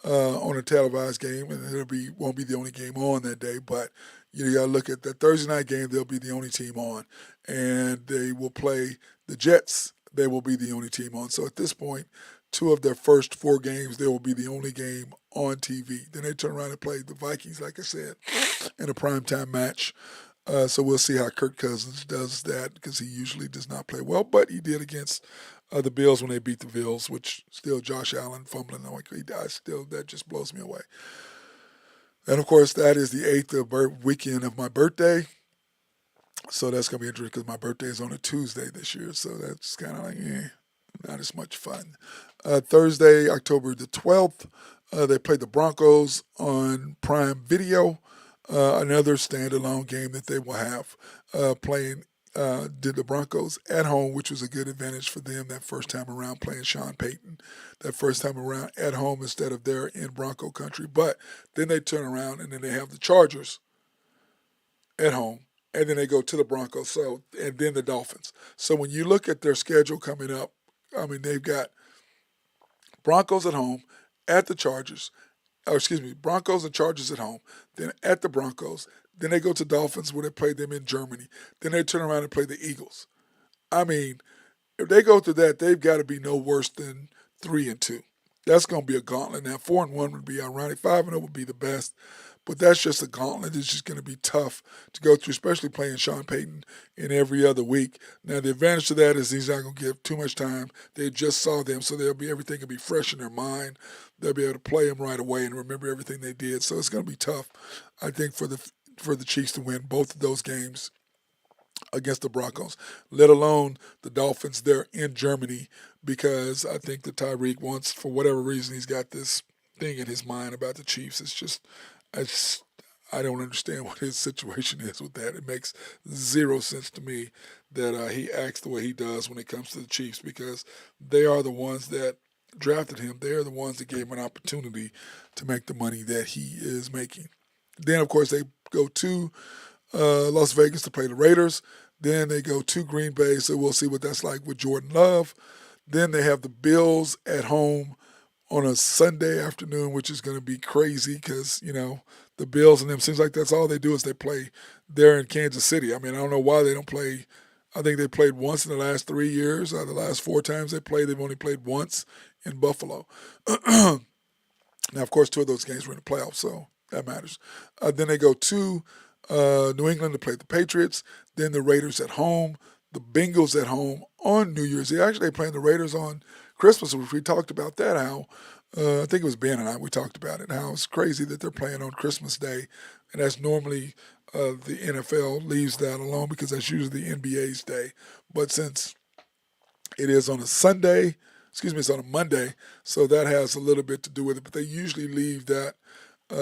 on a televised game, and won't be the only game on that day. But you got to look at that Thursday night game; they'll be the only team on, and they will play the Jets. They will be the only team on. So at this point, two of their first four games, they will be the only game on TV. Then they turn around and play the Vikings, like I said, in a primetime match. So we'll see how Kirk Cousins does that because he usually does not play well, but he did against the Bills when they beat the Bills, which still Josh Allen fumbling. He died still. That just blows me away. And, of course, that is the 8th weekend of my birthday. So that's going to be interesting because my birthday is on a Tuesday this year. So that's kind of like, not as much fun. Thursday, October the 12th, they play the Broncos on Prime Video. Another standalone game that they will have playing did the Broncos at home, which was a good advantage for them that first time around playing Sean Payton, that first time around at home instead of there in Bronco country. But then they turn around and then they have the Chargers at home, and then they go to the Broncos, and then the Dolphins. So when you look at their schedule coming up, I mean, they've got Broncos at home, at the Chargers, Broncos and Chargers at home, then at the Broncos, then they go to Dolphins where they play them in Germany, then they turn around and play the Eagles. I mean, if they go through that, they've got to be no worse than 3-2. That's going to be a gauntlet. Now, 4-1 would be ironic. 5-0 would be the best. But that's just a gauntlet. It's just going to be tough to go through, especially playing Sean Payton in every other week. Now, the advantage to that is he's not going to give too much time. They just saw them, so everything will be fresh in their mind. They'll be able to play them right away and remember everything they did. So it's going to be tough, I think, for the Chiefs to win both of those games against the Broncos, let alone the Dolphins there in Germany, because I think that Tyreek wants, for whatever reason, he's got this thing in his mind about the Chiefs. I don't understand what his situation is with that. It makes zero sense to me that he acts the way he does when it comes to the Chiefs, because they are the ones that drafted him. They are the ones that gave him an opportunity to make the money that he is making. Then, of course, they go to Las Vegas to play the Raiders. Then they go to Green Bay, so we'll see what that's like with Jordan Love. Then they have the Bills at home on a Sunday afternoon, which is going to be crazy because, the Bills and them seems like that's all they do is they play there in Kansas City. I mean, I don't know why they don't play. I think they played once in the last 3 years. The last four times they played, they've only played once in Buffalo. Now, of course, two of those games were in the playoffs, so that matters. Then they go to New England to play the Patriots. Then the Raiders at home. The Bengals at home on New Year's Eve. Actually, they're playing the Raiders on Christmas, which we talked about that, how I think it was Ben and I, we talked about it, how it's crazy that they're playing on Christmas Day. And that's normally the NFL leaves that alone because that's usually the NBA's day. But since it is on a Sunday, it's on a Monday, so that has a little bit to do with it. But they usually leave that game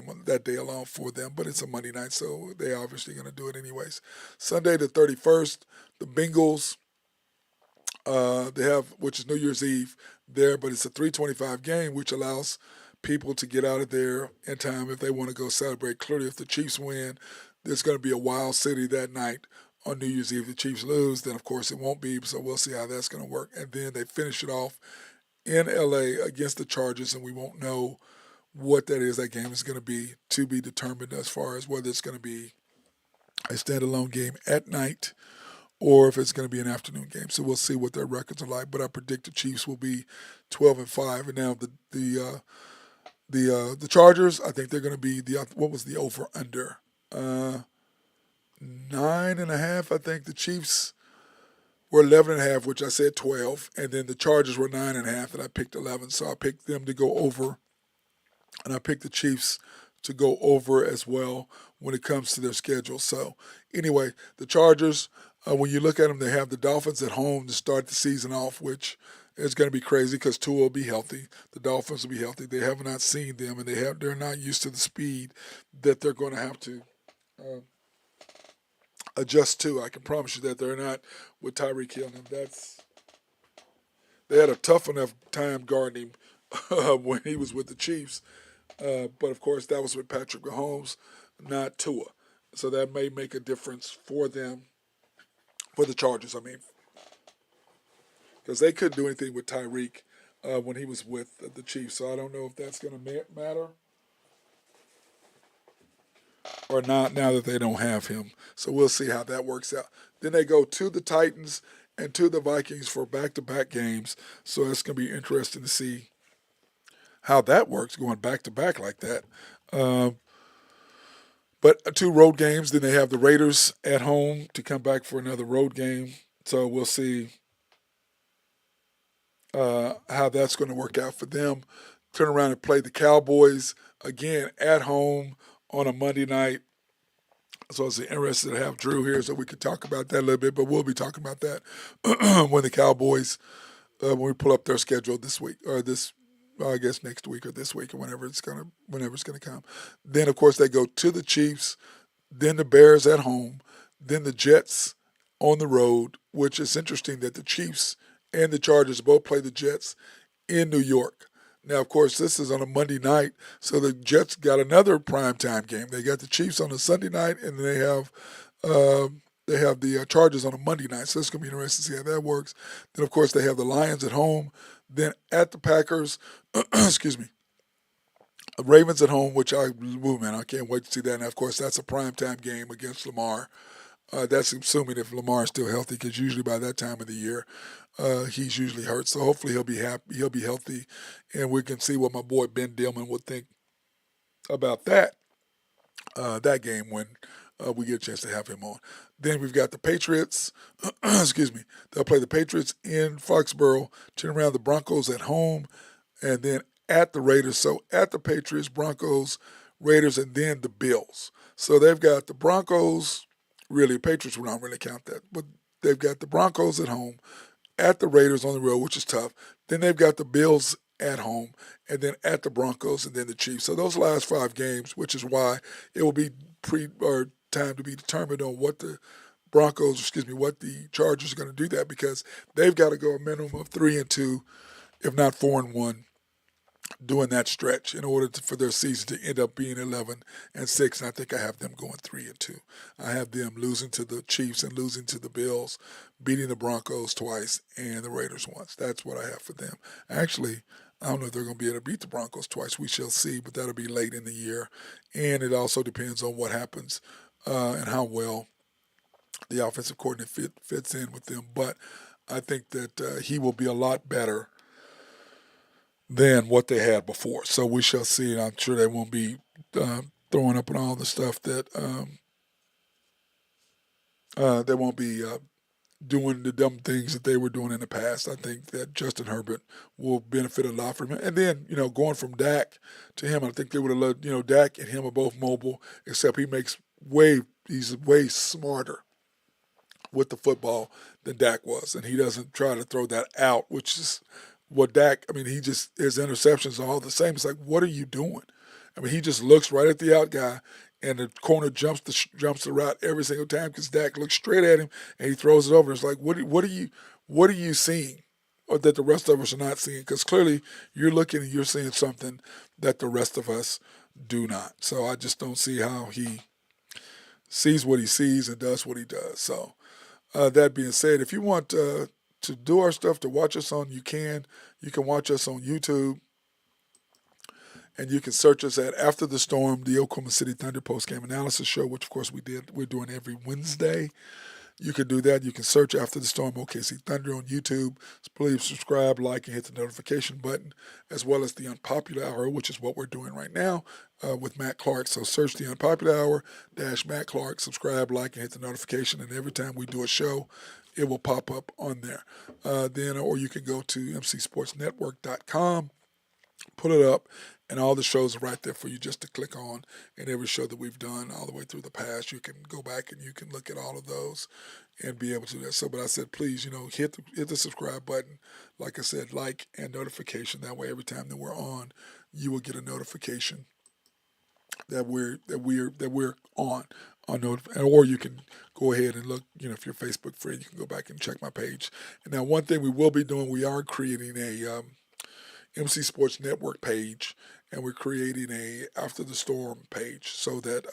on that day alone for them. But it's a Monday night, so they're obviously going to do it anyways. Sunday the 31st, the Bengals. They have, which is New Year's Eve there, but it's a 3:25 game, which allows people to get out of there in time if they want to go celebrate. Clearly, if the Chiefs win, there's going to be a wild city that night on New Year's Eve. If the Chiefs lose, then of course it won't be. So we'll see how that's going to work. And then they finish it off in LA against the Chargers, and we won't know what that is. That game is going to be determined as far as whether it's going to be a standalone game at night or if it's going to be an afternoon game. So we'll see what their records are like. But I predict the Chiefs will be 12-5. And now the Chargers, I think they're going to be what was the over under 9.5. I think the Chiefs were 11.5, which I said 12, and then the Chargers were 9.5, and I picked 11. So I picked them to go over, and I picked the Chiefs to go over as well when it comes to their schedule. So anyway, the Chargers, when you look at them, they have the Dolphins at home to start the season off, which is going to be crazy because Tua will be healthy. The Dolphins will be healthy. They have not seen them, and they're not used to the speed that they're going to have to adjust to. I can promise you that they're not with Tyreek Hill. And they had a tough enough time guarding him when he was with the Chiefs. But of course, that was with Patrick Mahomes, not Tua. So that may make a difference for them, for the Chargers. I mean, because they couldn't do anything with Tyreek when he was with the Chiefs. So I don't know if that's going to matter or not now that they don't have him. So we'll see how that works out. Then they go to the Titans and to the Vikings for back-to-back games. So it's going to be interesting to see how that works, going back-to-back like that. But two road games. Then they have the Raiders at home to come back for another road game. So we'll see how that's going to work out for them. Turn around and play the Cowboys again at home on a Monday night. So it's interesting to have Drew here so we can talk about that a little bit, but we'll be talking about that when the Cowboys, when we pull up their schedule this week, or I guess next week or this week or whenever it's gonna come. Then of course they go to the Chiefs, then the Bears at home, then the Jets on the road, which is interesting that the Chiefs and the Chargers both play the Jets in New York. Now, of course, this is on a Monday night, so the Jets got another primetime game. They got the Chiefs on a Sunday night, and then they have the Chargers on a Monday night. So it's going to be interesting to see how that works. Then, of course, they have the Lions at home, then at the Packers. Excuse me. Ravens at home, which I can't wait to see that. And, of course, that's a primetime game against Lamar. That's assuming if Lamar is still healthy, because usually by that time of the year, he's usually hurt. So hopefully he'll be happy. He'll be healthy, and we can see what my boy Ben Dillman would think about that game when we get a chance to have him on. Then we've got the Patriots. Excuse me. They'll play the Patriots in Foxborough, turn around the Broncos at home, and then at the Raiders. So at the Patriots, Broncos, Raiders, and then the Bills. So they've got the Broncos. Really, Patriots will not really count that, but they've got the Broncos at home, at the Raiders on the road, which is tough. Then they've got the Bills at home, and then at the Broncos, and then the Chiefs. So those last 5 games, which is why it will be time to be determined on what the what the Chargers are going to do that, because they've got to go a minimum of 3-2, if not 4-1, doing that stretch in order for their season to end up being 11-6. And I think I have them going 3-2. I have them losing to the Chiefs and losing to the Bills, beating the Broncos twice and the Raiders once. That's what I have for them. Actually, I don't know if they're going to be able to beat the Broncos twice. We shall see, but that'll be late in the year. And it also depends on what happens and how well the offensive coordinator fits in with them. But I think that he will be a lot better than what they had before. So we shall see. And I'm sure they won't be throwing up on all the stuff that they won't be doing the dumb things that they were doing in the past. I think that Justin Herbert will benefit a lot from him. And then, going from Dak to him, I think they would have loved, Dak and him are both mobile, except he's way smarter with the football than Dak was. And he doesn't try to throw that out, which is what Dak, his interceptions are all the same. It's like, what are you doing? He just looks right at the out guy, and the corner jumps the route every single time because Dak looks straight at him and he throws it over. It's like, what are you seeing, or that the rest of us are not seeing? Because clearly you're looking and you're seeing something that the rest of us do not. So I just don't see how he sees what he sees and does what he does. So that being said, if you want to do our stuff, to watch us on, you can watch us on YouTube. And you can search us at After the Storm, the Oklahoma City Thunder post-game analysis show, which, of course, we're doing every Wednesday. You can do that. You can search After the Storm OKC Thunder on YouTube. So please subscribe, like, and hit the notification button, as well as the Unpopular Hour, which is what we're doing right now with Matt Clark. So search the Unpopular Hour - Matt Clark, subscribe, like, and hit the notification. And every time we do a show, it will pop up on there. Or you can go to mcsportsnetwork.com, pull it up, and all the shows are right there for you just to click on. And every show that we've done all the way through the past, you can go back and you can look at all of those and be able to do that. So, but I said, please, hit the subscribe button. Like I said, like and notification. That way, every time that we're on, you will get a notification that we're on. Or you can go ahead and look. If you're a Facebook friend, you can go back and check my page. And now, one thing we will be doing, we are creating a MC Sports Network page, and we're creating a After the Storm page so that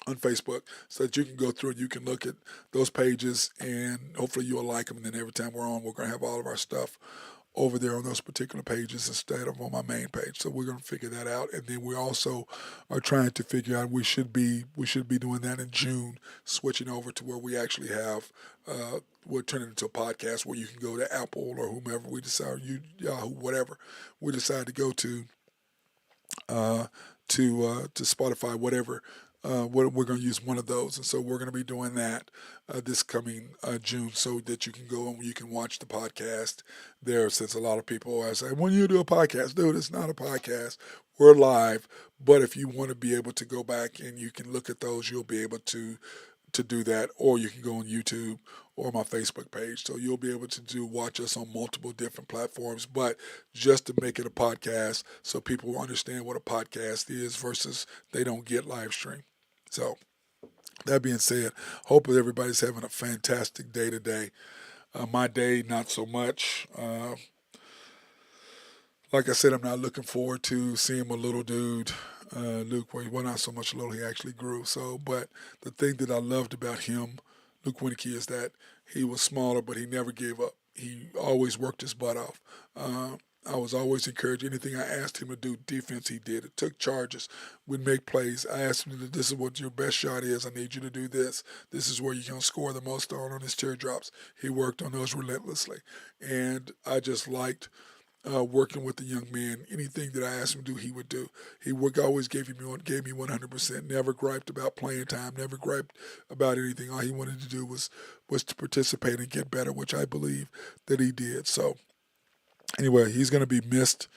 on Facebook, so that you can go through and you can look at those pages, and hopefully you'll like them. And then every time we're on, we're going to have all of our stuff over there on those particular pages instead of on my main page. So we're going to figure that out. And then we also are trying to figure out, we should be doing that in June, switching over to where we actually have we'll turn it into a podcast where you can go to Apple or whomever we decide, Yahoo, whatever we decide to go to Spotify, whatever. We're going to use one of those, and so we're going to be doing that this coming June, so that you can go and you can watch the podcast there. Since a lot of people are saying, when you do a podcast, dude, it's not a podcast. We're live, but if you want to be able to go back and you can look at those, you'll be able to do that, or you can go on YouTube or my Facebook page. So you'll be able to watch us on multiple different platforms, but just to make it a podcast so people will understand what a podcast is versus they don't get live stream. So that being said, hope that everybody's having a fantastic day today. My day, not so much. Like I said, I'm not looking forward to seeing my little dude, Luke. Well, not so much little, he actually grew. So, but the thing that I loved about him, Luke Winnicky, is that he was smaller, but he never gave up. He always worked his butt off. I was always encouraged. Anything I asked him to do defense, he did it. Took charges, would make plays. I asked him, this is what your best shot is. I need you to do this. This is where you're going to score the most on his teardrops. He worked on those relentlessly. And I just liked working with the young man. Anything that I asked him to do, he would do. He always gave me 100%. Never griped about playing time. Never griped about anything. All he wanted to do was to participate and get better, which I believe that he did. So anyway, he's going to be missed.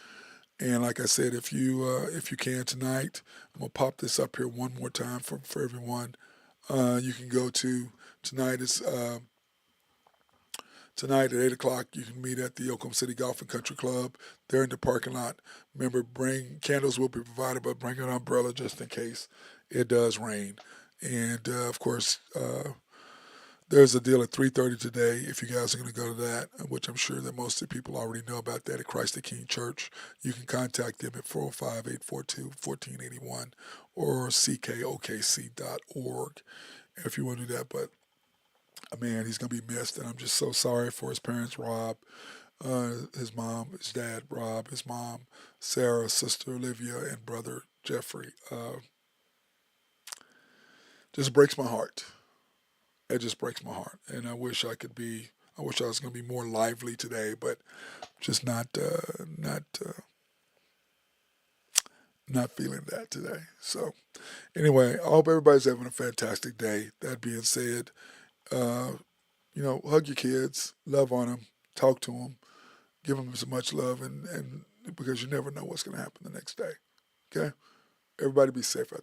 And like I said, if you can tonight, I'm gonna pop this up here one more time for everyone. You can go to tonight is. Tonight at 8 o'clock, you can meet at the Oklahoma City Golf and Country Club. They're in the parking lot. Remember, candles will be provided, but bring an umbrella just in case it does rain. And, of course, There's a deal at 3:30 today. If you guys are going to go to that, which I'm sure that most of the people already know about that at Christ the King Church, you can contact them at 405-842-1481 or ckokc.org if you want to do that. But man, he's going to be missed, and I'm just so sorry for his parents, Rob, his mom, his dad, Rob, his mom, Sarah, sister Olivia, and brother Jeffrey. Just breaks my heart. It just breaks my heart, and I wish I could be. I wish I was going to be more lively today, but just not feeling that today. So anyway, I hope everybody's having a fantastic day. That being said, uh, hug your kids, love on them, talk to them, give them as much love, and because you never know what's going to happen the next day. Okay, everybody be safe out there.